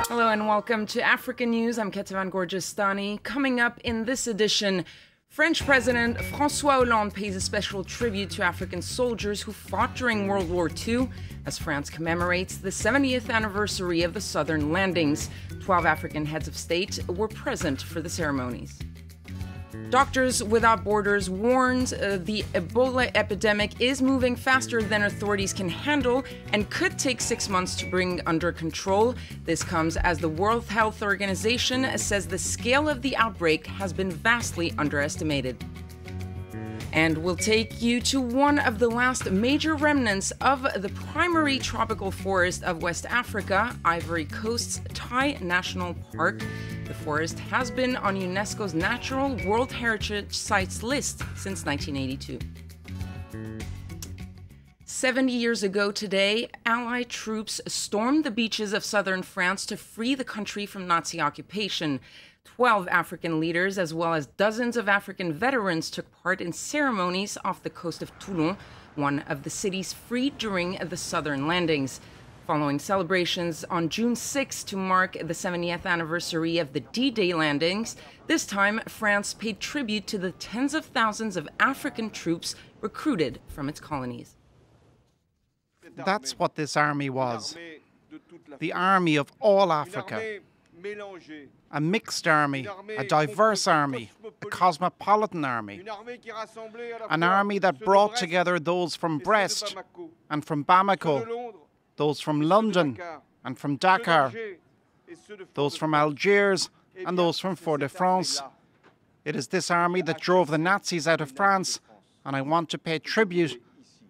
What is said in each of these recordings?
Hello and welcome to Africa News. I'm Ketavan Gorgestani. Coming up in this edition, French President François Hollande pays a special tribute to African soldiers who fought during World War II as France commemorates the 70th anniversary of the Southern landings. 12 African heads of state were present for the ceremonies. Doctors Without Borders warns the Ebola epidemic is moving faster than authorities can handle and could take 6 months to bring under control. This comes as the World Health Organization says the scale of the outbreak has been vastly underestimated. And we'll take you to one of the last major remnants of the primary tropical forest of West Africa, Ivory Coast's Tai National Park. The forest has been on UNESCO's Natural World Heritage Sites list since 1982. 70 years ago today, Allied troops stormed the beaches of southern France to free the country from Nazi occupation. 12 African leaders, as well as dozens of African veterans, took part in ceremonies off the coast of Toulon, one of the cities freed during the southern landings. Following celebrations on June 6 to mark the 70th anniversary of the D-Day landings, this time France paid tribute to the tens of thousands of African troops recruited from its colonies. That's what this army was. The army of all Africa. A mixed army, a diverse army, a cosmopolitan army. An army that brought together those from Brest and from Bamako, those from London and from Dakar, those from Algiers and those from Fort-de-France. It is this army that drove the Nazis out of France, and I want to pay tribute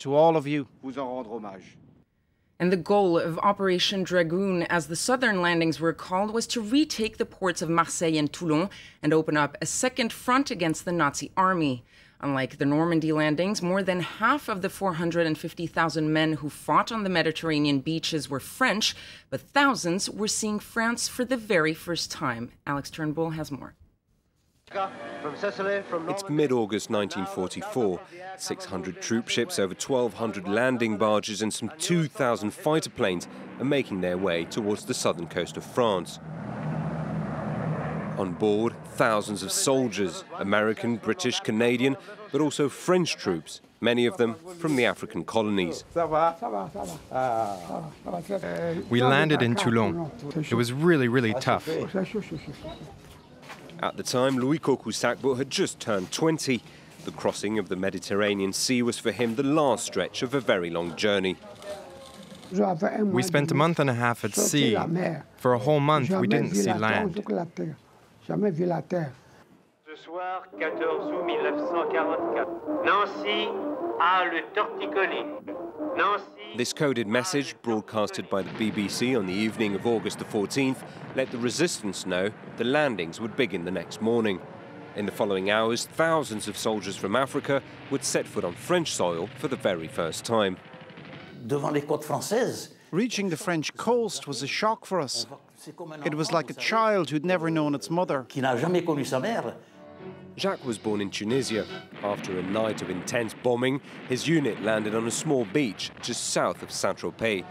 to all of you. And the goal of Operation Dragoon, as the southern landings were called, was to retake the ports of Marseille and Toulon and open up a second front against the Nazi army. Unlike the Normandy landings, more than half of the 450,000 men who fought on the Mediterranean beaches were French, but thousands were seeing France for the very first time. Alex Turnbull has more. It's mid-August 1944. 600 troop ships, over 1,200 landing barges and some 2,000 fighter planes are making their way towards the southern coast of France. On board, thousands of soldiers, American, British, Canadian, but also French troops, many of them from the African colonies. We landed in Toulon. It was really tough. At the time, Louis Kokou-Sakbo had just turned 20. The crossing of the Mediterranean Sea was for him the last stretch of a very long journey. We spent a month and a half at sea. For a whole month, we didn't see land. Ce soir, 14 août 1944, Nancy a le torticolis. This coded message, broadcasted by the BBC on the evening of August the 14th, let the resistance know the landings would begin the next morning. In the following hours, thousands of soldiers from Africa would set foot on French soil for the very first time. Reaching the French coast was a shock for us. It was like a child who'd never known its mother. Jacques was born in Tunisia. After a night of intense bombing, his unit landed on a small beach just south of Saint-Tropez.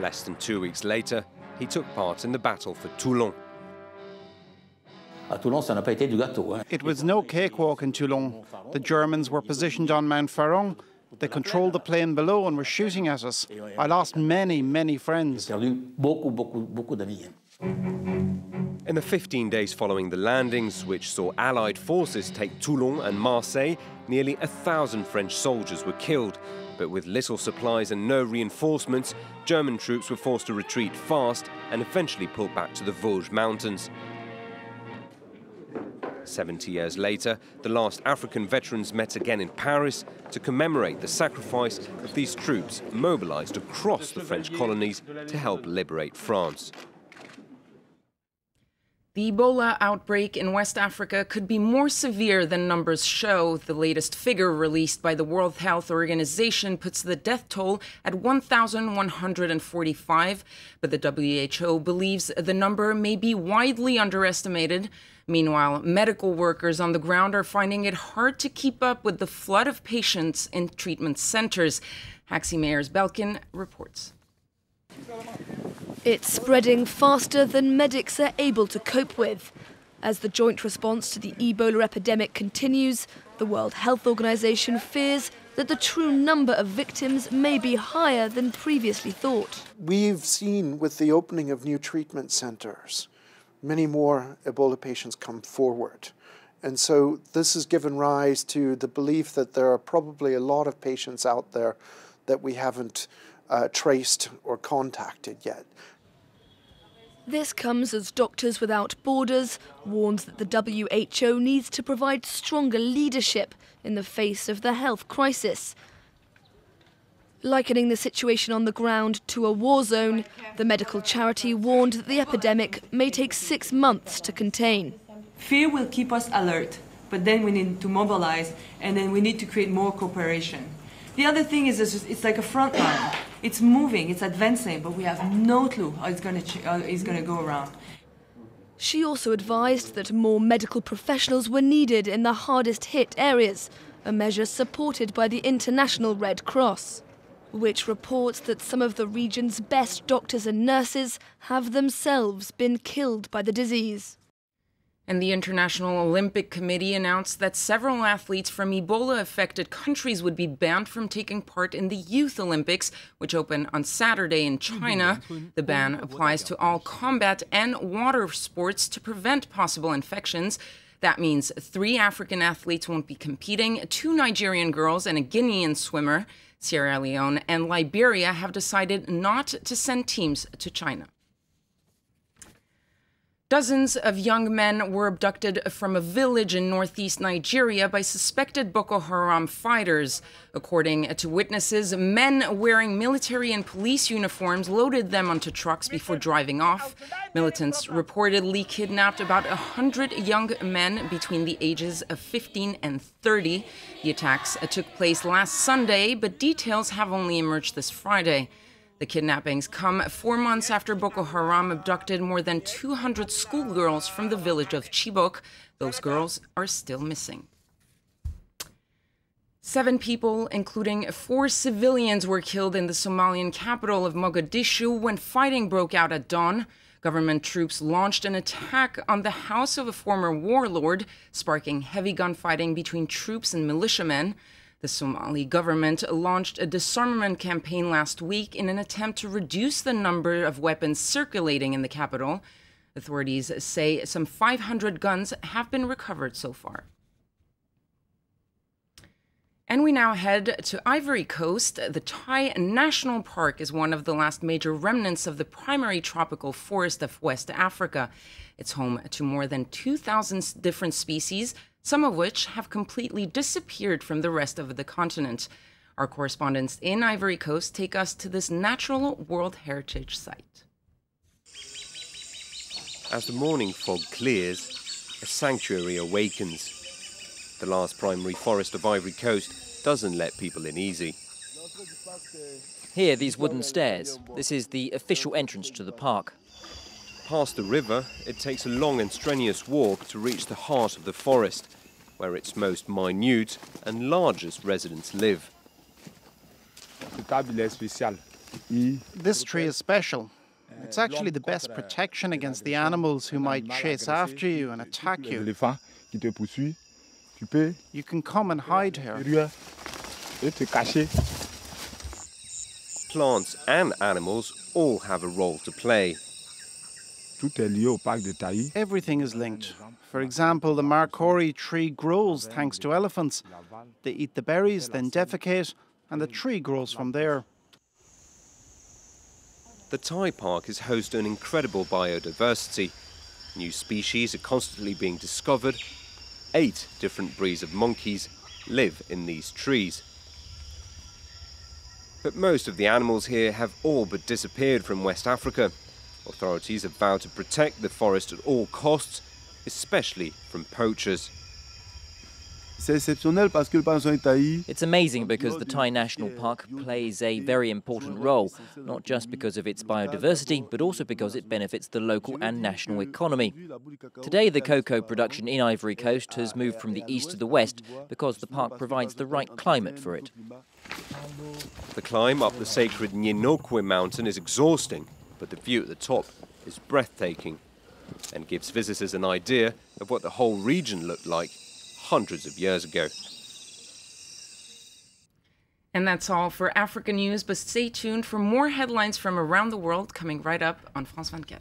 Less than 2 weeks later, he took part in the battle for Toulon. It was no cakewalk in Toulon. The Germans were positioned on Mount Faron. They controlled the plain below and were shooting at us. I lost many friends. In the 15 days following the landings, which saw Allied forces take Toulon and Marseille, nearly 1,000 French soldiers were killed. But with little supplies and no reinforcements, German troops were forced to retreat fast and eventually pulled back to the Vosges Mountains. 70 years later, the last African veterans met again in Paris to commemorate the sacrifice of these troops mobilized across the French colonies to help liberate France. The Ebola outbreak in West Africa could be more severe than numbers show. The latest figure released by the World Health Organization puts the death toll at 1,145, but the WHO believes the number may be widely underestimated. Meanwhile, medical workers on the ground are finding it hard to keep up with the flood of patients in treatment centers. Haxi Meyers Belkin reports. It's spreading faster than medics are able to cope with. As the joint response to the Ebola epidemic continues, the World Health Organization fears that the true number of victims may be higher than previously thought. We've seen with the opening of new treatment centers, many more Ebola patients come forward. And so this has given rise to the belief that there are probably a lot of patients out there that we haven't traced or contacted yet. This comes as Doctors Without Borders warns that the WHO needs to provide stronger leadership in the face of the health crisis. Likening the situation on the ground to a war zone, the medical charity warned that the epidemic may take 6 months to contain. Fear will keep us alert, but then we need to mobilize, and then we need to create more cooperation. The other thing is it's like a front line. It's moving, it's advancing, but we have no clue how it's going to go around. She also advised that more medical professionals were needed in the hardest hit areas, a measure supported by the International Red Cross, which reports that some of the region's best doctors and nurses have themselves been killed by the disease. And the International Olympic Committee announced that several athletes from Ebola-affected countries would be banned from taking part in the Youth Olympics, which open on Saturday in China. The ban applies to all combat and water sports to prevent possible infections. That means 3 African athletes won't be competing, 2 Nigerian girls and a Guinean swimmer. Sierra Leone and Liberia have decided not to send teams to China. Dozens of young men were abducted from a village in northeast Nigeria by suspected Boko Haram fighters. According to witnesses, men wearing military and police uniforms loaded them onto trucks before driving off. Militants reportedly kidnapped about 100 young men between the ages of 15 and 30. The attacks took place last Sunday, but details have only emerged this Friday. The kidnappings come 4 months after Boko Haram abducted more than 200 schoolgirls from the village of Chibok. Those girls are still missing. 7 people, including 4 civilians, were killed in the Somalian capital of Mogadishu when fighting broke out at dawn. Government troops launched an attack on the house of a former warlord, sparking heavy gunfighting between troops and militiamen. The Somali government launched a disarmament campaign last week in an attempt to reduce the number of weapons circulating in the capital. Authorities say some 500 guns have been recovered so far. And we now head to Ivory Coast. The Thai National Park is one of the last major remnants of the primary tropical forest of West Africa. It's home to more than 2,000 different species, some of which have completely disappeared from the rest of the continent. Our correspondents in Ivory Coast take us to this natural World Heritage Site. As the morning fog clears, a sanctuary awakens. The last primary forest of Ivory Coast doesn't let people in easy. Here, these wooden stairs. This is the official entrance to the park. Past the river, it takes a long and strenuous walk to reach the heart of the forest, where its most minute and largest residents live. This tree is special. It's actually the best protection against the animals who might chase after you and attack you. You can come and hide here. Plants and animals all have a role to play. Everything is linked. For example, the marcori tree grows thanks to elephants. They eat the berries, then defecate, and the tree grows from there. The Thai park is host to an incredible biodiversity. New species are constantly being discovered. 8 different breeds of monkeys live in these trees. But most of the animals here have all but disappeared from West Africa. Authorities have vowed to protect the forest at all costs, especially from poachers. It's amazing because the Thai National Park plays a very important role, not just because of its biodiversity, but also because it benefits the local and national economy. Today, the cocoa production in Ivory Coast has moved from the east to the west because the park provides the right climate for it. The climb up the sacred Nyenokwe mountain is exhausting, but the view at the top is breathtaking and gives visitors an idea of what the whole region looked like hundreds of years ago. And that's all for Africa News, but stay tuned for more headlines from around the world coming right up on France 24.